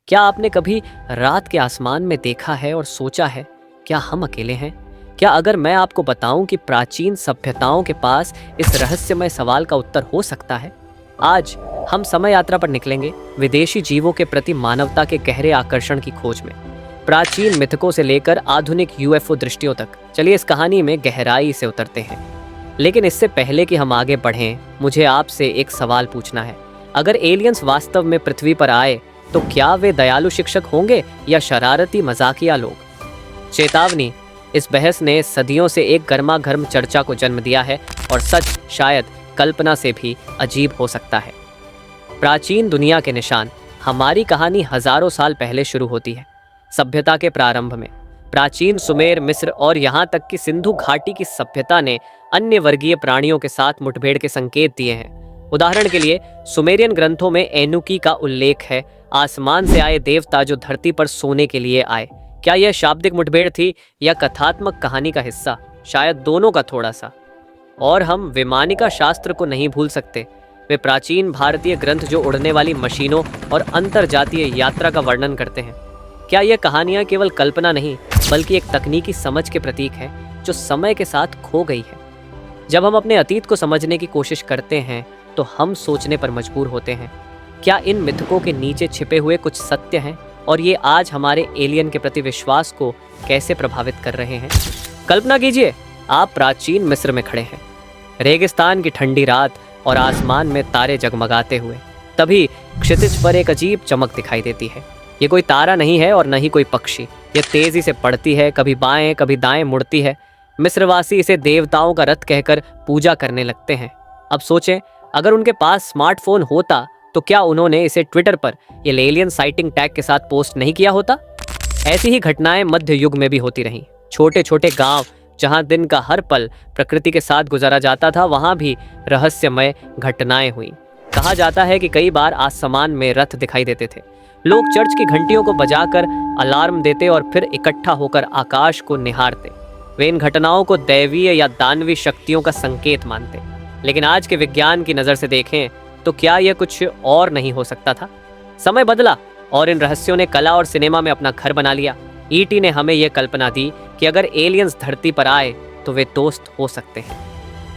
क्या आपने कभी रात के आसमान में देखा है और सोचा है, क्या हम अकेले हैं? क्या अगर मैं आपको बताऊं कि प्राचीन सभ्यताओं के पास इस रहस्यमय सवाल का उत्तर हो सकता है? आज हम समय यात्रा पर निकलेंगे, विदेशी जीवों के प्रति मानवता के गहरे आकर्षण की खोज में, प्राचीन मिथकों से लेकर आधुनिक यूएफओ दृष्टियों तक। चलिए इस कहानी में गहराई से उतरते हैं। लेकिन इससे पहले कि हम आगे बढ़ें, मुझे आपसे एक सवाल पूछना है। अगर एलियंस वास्तव में पृथ्वी पर आए तो क्या वे दयालु शिक्षक होंगे या शरारती मजाकिया लोग? चेतावनी, इस बहस ने सदियों से एक गर्मागर्म चर्चा को जन्म दिया है और सच शायद कल्पना से भी अजीब हो सकता है। प्राचीन दुनिया के निशान। हमारी कहानी हजारों साल पहले शुरू होती है, सभ्यता के प्रारंभ में। प्राचीन सुमेर, मिस्र और यहाँ तक कि सिंधु घाटी की सभ्यता ने अन्य वर्गीय प्राणियों के साथ मुठभेड़ के संकेत दिए हैं। उदाहरण के लिए सुमेरियन ग्रंथों में एनुकी का उल्लेख है, आसमान से आए देवता जो धरती पर सोने के लिए आए। क्या यह शाब्दिक मुठभेड़ थी या कथात्मक कहानी का हिस्सा? शायद दोनों का थोड़ा सा। और हम वैमानिका शास्त्र को नहीं भूल सकते, वे प्राचीन भारतीय ग्रंथ जो उड़ने वाली मशीनों और अंतरजातीय यात्रा का वर्णन करते हैं। क्या यह कहानियां केवल कल्पना नहीं बल्कि एक तकनीकी समझ के प्रतीक है जो समय के साथ खो गई है? जब हम अपने अतीत को समझने की कोशिश करते हैं तो हम सोचने पर मजबूर होते हैं, क्या इन मिथकों के नीचे छिपे हुए कुछ सत्य हैं और ये आज हमारे एलियन के प्रति विश्वास को कैसे प्रभावित कर रहे हैं? कल्पना कीजिए, आप प्राचीन मिस्र में खड़े हैं, रेगिस्तान की ठंडी रात और आसमान में तारे जगमगाते हुए। तभी क्षितिज पर एक अजीब चमक दिखाई देती है। ये कोई तारा नहीं है और न ही कोई पक्षी। ये तेजी से बढ़ती है, कभी बाएं कभी दाएं मुड़ती है। मिस्रवासी इसे देवताओं का रथ कहकर पूजा करने लगते हैं। अब सोचें, अगर उनके पास स्मार्टफोन होता तो क्या उन्होंने इसे ट्विटर पर ये एलियन साइटिंग टैग के साथ पोस्ट नहीं किया होता? ऐसी ही घटनाएं मध्य युग में भी होती रहीं। छोटे छोटे गांव जहां दिन का हर पल प्रकृति के साथ गुजारा जाता था, वहां भी रहस्यमय घटनाएं हुई। कहा जाता है कि कई बार आसमान में रथ दिखाई देते थे। लोग चर्च की घंटियों को बजाकर अलार्म देते और फिर इकट्ठा होकर आकाश को निहारते। वे इन घटनाओं को दैवीय या दानवी शक्तियों का संकेत मानते। लेकिन आज के विज्ञान की नज़र से देखें तो क्या यह कुछ और नहीं हो सकता था? समय बदला और इन रहस्यों ने कला और सिनेमा में अपना घर बना लिया। ईटी ने हमें यह कल्पना दी कि अगर एलियंस धरती पर आए तो वे दोस्त हो सकते हैं।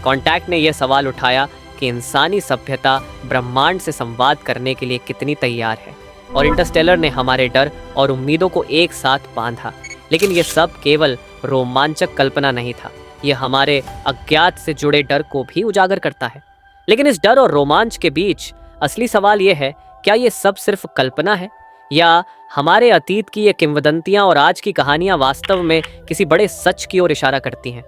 कॉन्टैक्ट ने यह सवाल उठाया कि इंसानी सभ्यता ब्रह्मांड से संवाद करने के लिए कितनी तैयार है। और इंटरस्टेलर ने हमारे डर और उम्मीदों को एक साथ बांधा। लेकिन यह सब केवल रोमांचक कल्पना नहीं था, यह हमारे अज्ञात से जुड़े डर को भी उजागर करता है। लेकिन इस डर और रोमांच के बीच असली सवाल यह है, क्या यह सब सिर्फ कल्पना है या हमारे अतीत की ये किंवदंतियां और आज की कहानियां वास्तव में किसी बड़े सच की ओर इशारा करती हैं?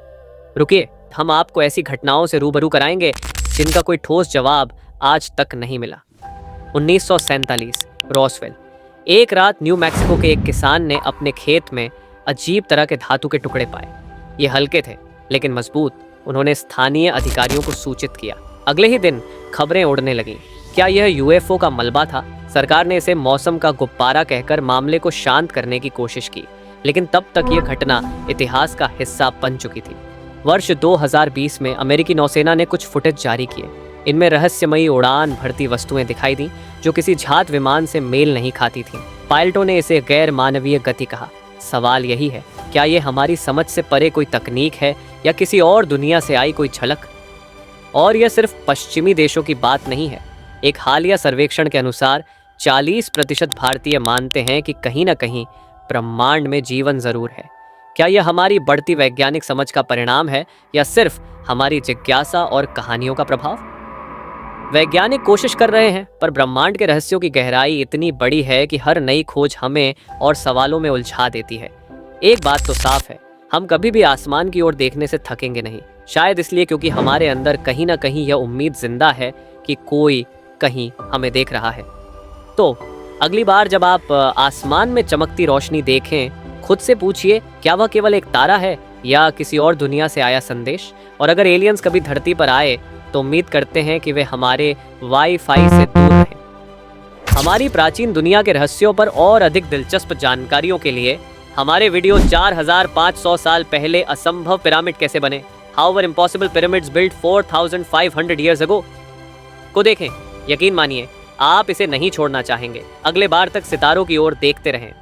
रुकिए, हम आपको ऐसी घटनाओं से रूबरू कराएंगे जिनका कोई ठोस जवाब आज तक नहीं मिला। 1947, रॉसवेल। एक रात न्यू मैक्सिको के एक किसान ने अपने खेत में अजीब तरह के धातु के टुकड़े पाए। ये हल्के थे लेकिन मजबूत। उन्होंने स्थानीय अधिकारियों को सूचित किया। अगले ही दिन खबरें उड़ने लगीं। क्या यह यूएफओ का मलबा था? सरकार ने इसे मौसम का गुब्बारा कहकर मामले को शांत करने की कोशिश की, लेकिन तब तक यह घटना इतिहास का हिस्सा बन चुकी थी। वर्ष 2020 में अमेरिकी नौसेना ने कुछ फुटेज जारी किए। इनमें रहस्यमयी उड़ान भरती वस्तुएं दिखाई दी जो किसी जात विमान से मेल नहीं खाती थीं। पायलटों ने इसे गैर मानवीय गति कहा। सवाल यही है, क्या यह हमारी समझ से परे कोई तकनीक है या किसी और दुनिया से आई कोई झलक? और यह सिर्फ पश्चिमी देशों की बात नहीं है। एक हालिया सर्वेक्षण के अनुसार 40% भारतीय मानते हैं कि कहीं ना कहीं ब्रह्मांड में जीवन जरूर है। क्या यह हमारी बढ़ती वैज्ञानिक समझ का परिणाम है या सिर्फ हमारी जिज्ञासा और कहानियों का प्रभाव? वैज्ञानिक कोशिश कर रहे हैं, पर ब्रह्मांड के रहस्यों की गहराई इतनी बड़ी है कि हर नई खोज हमें और सवालों में उलझा देती है। एक बात तो साफ है, हम कभी भी आसमान की ओर देखने से थकेंगे नहीं। शायद इसलिए क्योंकि हमारे अंदर कहीं ना कहीं यह उम्मीद जिंदा है कि कोई कहीं हमें देख रहा है। तो अगली बार जब आप आसमान में चमकती रोशनी देखें, खुद से पूछिए, क्या वह केवल एक तारा है या किसी और दुनिया से आया संदेश? और अगर एलियंस कभी धरती पर आए तो उम्मीद करते हैं कि वे हमारे वाईफाई से दूर रहें। हमारी प्राचीन दुनिया के रहस्यों पर और अधिक दिलचस्प जानकारियों के लिए हमारे वीडियो 4500 साल पहले असंभव पिरामिड कैसे बने, how were impossible pyramids built 4500 years ago को देखें। यकीन मानिए, आप इसे नहीं छोड़ना चाहेंगे। अगले बार तक सितारों की ओर देखते रहें।